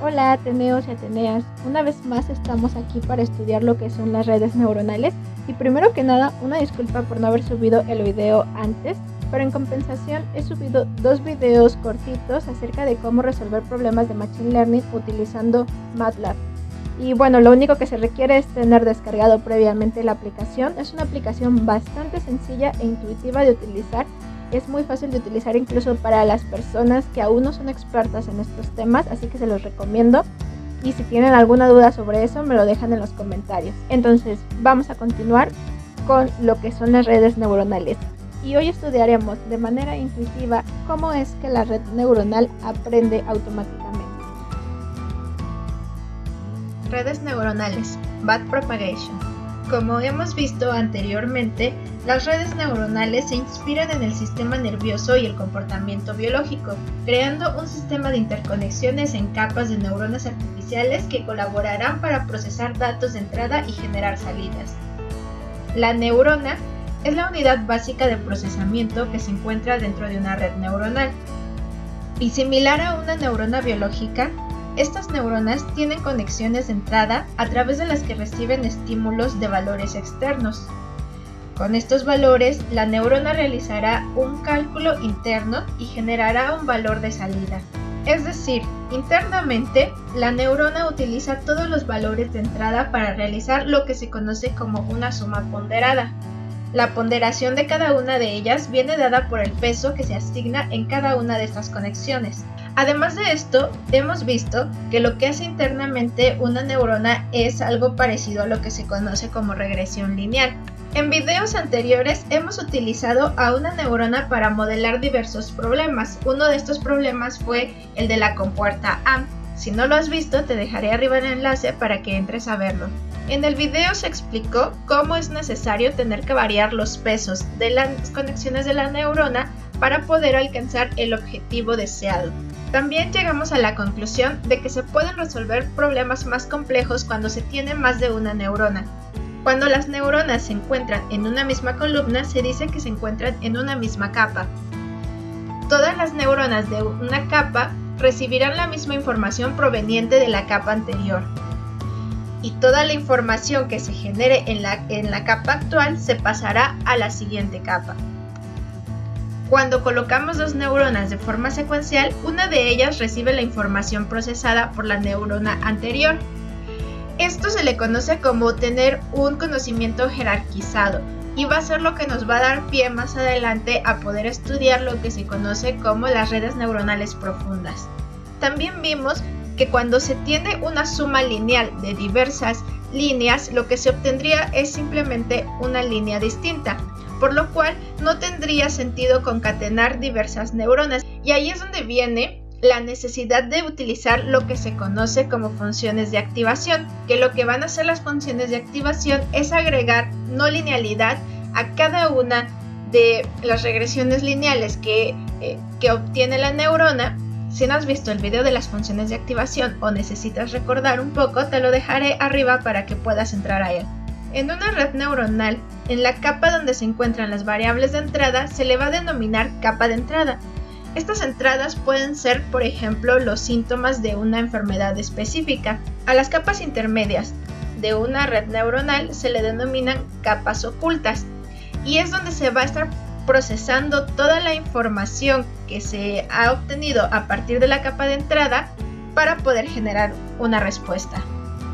Hola Ateneos y Ateneas, una vez más estamos aquí para estudiar lo que son las redes neuronales y primero que nada una disculpa por no haber subido el video antes, pero en compensación he subido 2 videos cortitos acerca de cómo resolver problemas de Machine Learning utilizando MATLAB. Y bueno, lo único que se requiere es tener descargado previamente la aplicación. Es una aplicación bastante sencilla e intuitiva de utilizar. Es muy fácil de utilizar incluso para las personas que aún no son expertas en estos temas, así que se los recomiendo. Y si tienen alguna duda sobre eso, me lo dejan en los comentarios. Entonces, vamos a continuar con lo que son las redes neuronales. Y hoy estudiaremos de manera intuitiva cómo es que la red neuronal aprende automáticamente. Redes neuronales, backpropagation. Como hemos visto anteriormente, las redes neuronales se inspiran en el sistema nervioso y el comportamiento biológico, creando un sistema de interconexiones en capas de neuronas artificiales que colaborarán para procesar datos de entrada y generar salidas. La neurona es la unidad básica de procesamiento que se encuentra dentro de una red neuronal. Y similar a una neurona biológica, estas neuronas tienen conexiones de entrada a través de las que reciben estímulos de valores externos. Con estos valores, la neurona realizará un cálculo interno y generará un valor de salida. Es decir, internamente, la neurona utiliza todos los valores de entrada para realizar lo que se conoce como una suma ponderada. La ponderación de cada una de ellas viene dada por el peso que se asigna en cada una de estas conexiones. Además de esto, hemos visto que lo que hace internamente una neurona es algo parecido a lo que se conoce como regresión lineal. En videos anteriores hemos utilizado a una neurona para modelar diversos problemas. Uno de estos problemas fue el de la compuerta AND. Si no lo has visto, te dejaré arriba el enlace para que entres a verlo. En el video se explicó cómo es necesario tener que variar los pesos de las conexiones de la neurona para poder alcanzar el objetivo deseado. También llegamos a la conclusión de que se pueden resolver problemas más complejos cuando se tiene más de una neurona. Cuando las neuronas se encuentran en una misma columna, se dice que se encuentran en una misma capa. Todas las neuronas de una capa recibirán la misma información proveniente de la capa anterior. Y toda la información que se genere en la capa actual se pasará a la siguiente capa. Cuando colocamos 2 neuronas de forma secuencial, una de ellas recibe la información procesada por la neurona anterior. Esto se le conoce como tener un conocimiento jerarquizado y va a ser lo que nos va a dar pie más adelante a poder estudiar lo que se conoce como las redes neuronales profundas. También vimos que cuando se tiene una suma lineal de diversas líneas, lo que se obtendría es simplemente una línea distinta, por lo cual no tendría sentido concatenar diversas neuronas. Y ahí es donde viene la necesidad de utilizar lo que se conoce como funciones de activación, que lo que van a hacer las funciones de activación es agregar no linealidad a cada una de las regresiones lineales que obtiene la neurona. Si no has visto el video de las funciones de activación o necesitas recordar un poco, te lo dejaré arriba para que puedas entrar a él. En una red neuronal, en la capa donde se encuentran las variables de entrada, se le va a denominar capa de entrada. Estas entradas pueden ser, por ejemplo, los síntomas de una enfermedad específica. A las capas intermedias de una red neuronal se le denominan capas ocultas, y es donde se va a estar procesando toda la información que se ha obtenido a partir de la capa de entrada para poder generar una respuesta.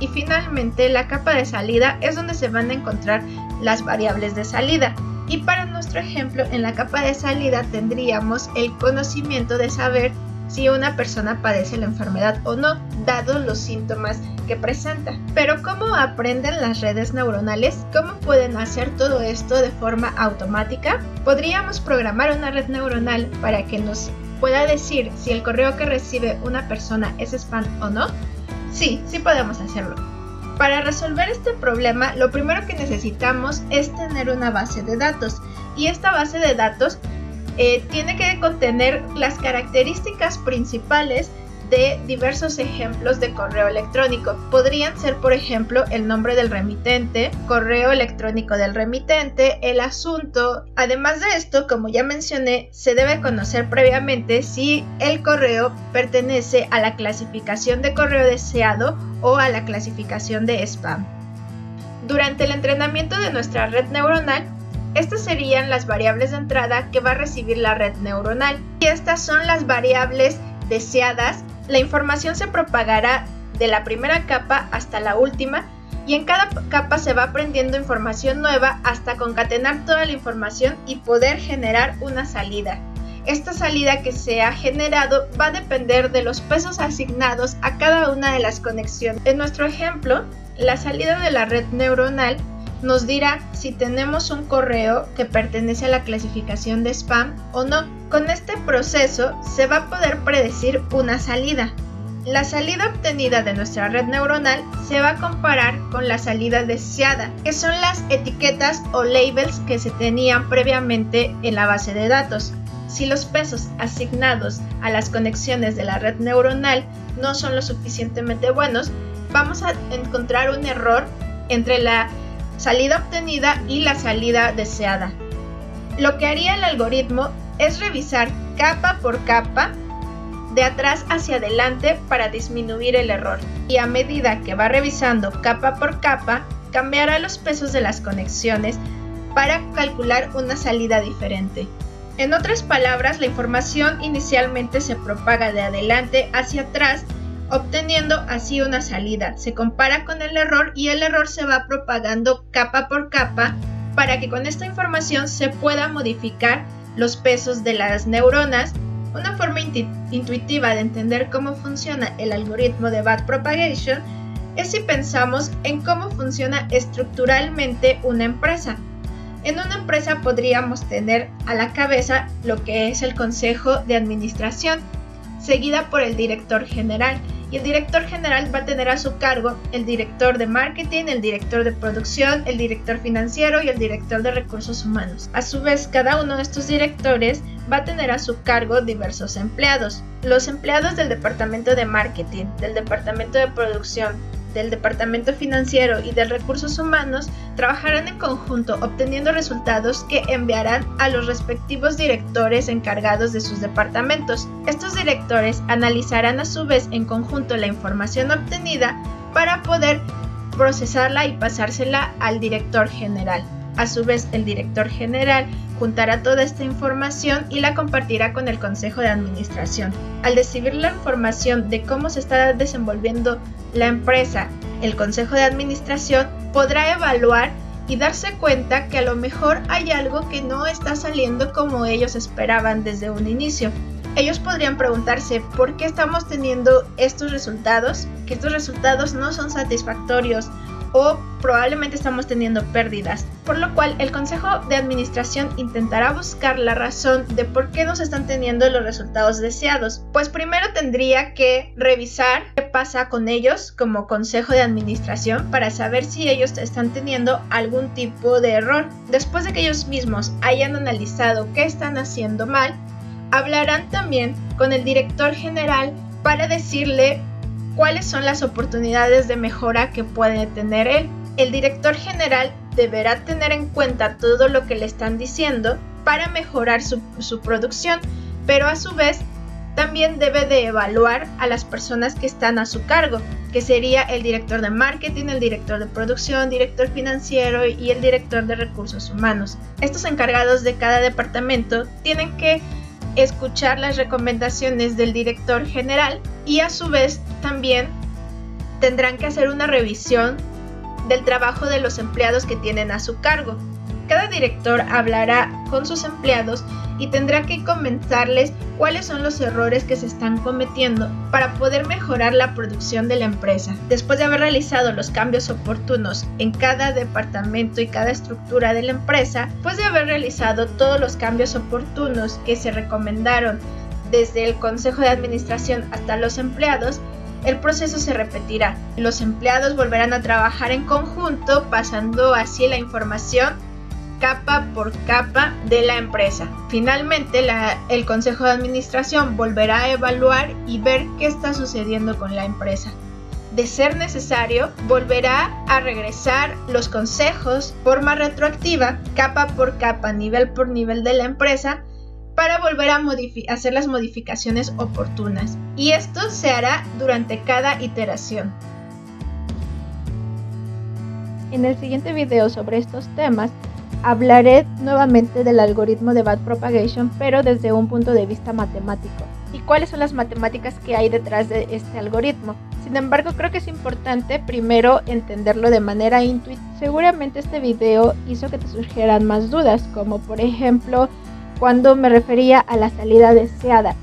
Y finalmente la capa de salida es donde se van a encontrar las variables de salida. Y para nuestro ejemplo, en la capa de salida tendríamos el conocimiento de saber si una persona padece la enfermedad o no, dados los síntomas que presenta. Pero ¿cómo aprenden las redes neuronales? ¿Cómo pueden hacer todo esto de forma automática? ¿Podríamos programar una red neuronal para que nos pueda decir si el correo que recibe una persona es spam o no? Sí podemos hacerlo. Para resolver este problema, lo primero que necesitamos es tener una base de datos, y esta base de datos tiene que contener las características principales de diversos ejemplos de correo electrónico. Podrían ser, por ejemplo, el nombre del remitente, correo electrónico del remitente, el asunto. Además de esto, como ya mencioné, se debe conocer previamente si el correo pertenece a la clasificación de correo deseado o a la clasificación de spam. Durante el entrenamiento de nuestra red neuronal, estas serían las variables de entrada que va a recibir la red neuronal. Y estas son las variables deseadas. La información se propagará de la primera capa hasta la última y en cada capa se va aprendiendo información nueva hasta concatenar toda la información y poder generar una salida. Esta salida que se ha generado va a depender de los pesos asignados a cada una de las conexiones. En nuestro ejemplo, la salida de la red neuronal nos dirá si tenemos un correo que pertenece a la clasificación de spam o no. Con este proceso se va a poder predecir una salida. La salida obtenida de nuestra red neuronal se va a comparar con la salida deseada, que son las etiquetas o labels que se tenían previamente en la base de datos. Si los pesos asignados a las conexiones de la red neuronal no son lo suficientemente buenos, vamos a encontrar un error entre la salida obtenida y la salida deseada. Lo que haría el algoritmo es revisar capa por capa de atrás hacia adelante para disminuir el error. Y a medida que va revisando capa por capa, cambiará los pesos de las conexiones para calcular una salida diferente. En otras palabras, la información inicialmente se propaga de adelante hacia atrás, obteniendo así una salida. Se compara con el error y el error se va propagando capa por capa para que con esta información se pueda modificar los pesos de las neuronas. Una forma intuitiva de entender cómo funciona el algoritmo de backpropagation es si pensamos en cómo funciona estructuralmente una empresa. En una empresa podríamos tener a la cabeza lo que es el consejo de administración, seguida por el director general. Y el director general va a tener a su cargo el director de marketing, el director de producción, el director financiero y el director de recursos humanos. A su vez, cada uno de estos directores va a tener a su cargo diversos empleados. Los empleados del departamento de marketing, del departamento de producción, del departamento financiero y de recursos humanos trabajarán en conjunto obteniendo resultados que enviarán a los respectivos directores encargados de sus departamentos. Estos directores analizarán a su vez en conjunto la información obtenida para poder procesarla y pasársela al director general. A su vez, el director general juntará toda esta información y la compartirá con el consejo de administración. Al recibir la información de cómo se está desenvolviendo la empresa, el consejo de administración podrá evaluar y darse cuenta que a lo mejor hay algo que no está saliendo como ellos esperaban desde un inicio. Ellos podrían preguntarse por qué estamos teniendo estos resultados, que estos resultados no son satisfactorios o probablemente estamos teniendo pérdidas, por lo cual el consejo de administración intentará buscar la razón de por qué no se están teniendo los resultados deseados. Pues primero tendría que revisar qué pasa con ellos como consejo de administración para saber si ellos están teniendo algún tipo de error. Después de que ellos mismos hayan analizado qué están haciendo mal, hablarán también con el director general para decirle cuáles son las oportunidades de mejora que puede tener él. El director general deberá tener en cuenta todo lo que le están diciendo para mejorar su producción, pero a su vez también debe de evaluar a las personas que están a su cargo, que sería el director de marketing, el director de producción, director financiero y el director de recursos humanos. Estos encargados de cada departamento tienen que escuchar las recomendaciones del director general y a su vez también tendrán que hacer una revisión del trabajo de los empleados que tienen a su cargo. Cada director hablará con sus empleados y tendrá que comentarles cuáles son los errores que se están cometiendo para poder mejorar la producción de la empresa. Después de haber realizado los cambios oportunos en cada departamento y cada estructura de la empresa, después de haber realizado todos los cambios oportunos que se recomendaron desde el consejo de administración hasta los empleados, el proceso se repetirá. Los empleados volverán a trabajar en conjunto, pasando así la información capa por capa de la empresa. Finalmente, el Consejo de Administración volverá a evaluar y ver qué está sucediendo con la empresa. De ser necesario, volverá a regresar los consejos de forma retroactiva, capa por capa, nivel por nivel de la empresa, para volver a hacer las modificaciones oportunas. Y esto se hará durante cada iteración. En el siguiente video sobre estos temas, hablaré nuevamente del algoritmo de backpropagation, pero desde un punto de vista matemático. ¿Y cuáles son las matemáticas que hay detrás de este algoritmo? Sin embargo, creo que es importante primero entenderlo de manera intuitiva. Seguramente este video hizo que te surgieran más dudas, como por ejemplo, cuando me refería a la salida deseada.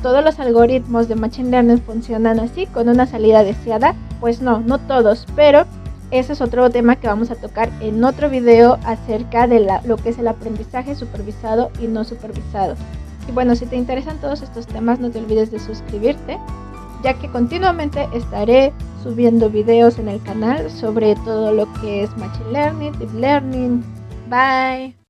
¿Todos los algoritmos de Machine Learning funcionan así, con una salida deseada? Pues no todos, pero ese es otro tema que vamos a tocar en otro video acerca de lo que es el aprendizaje supervisado y no supervisado. Y bueno, si te interesan todos estos temas, no te olvides de suscribirte, ya que continuamente estaré subiendo videos en el canal sobre todo lo que es Machine Learning, Deep Learning. Bye.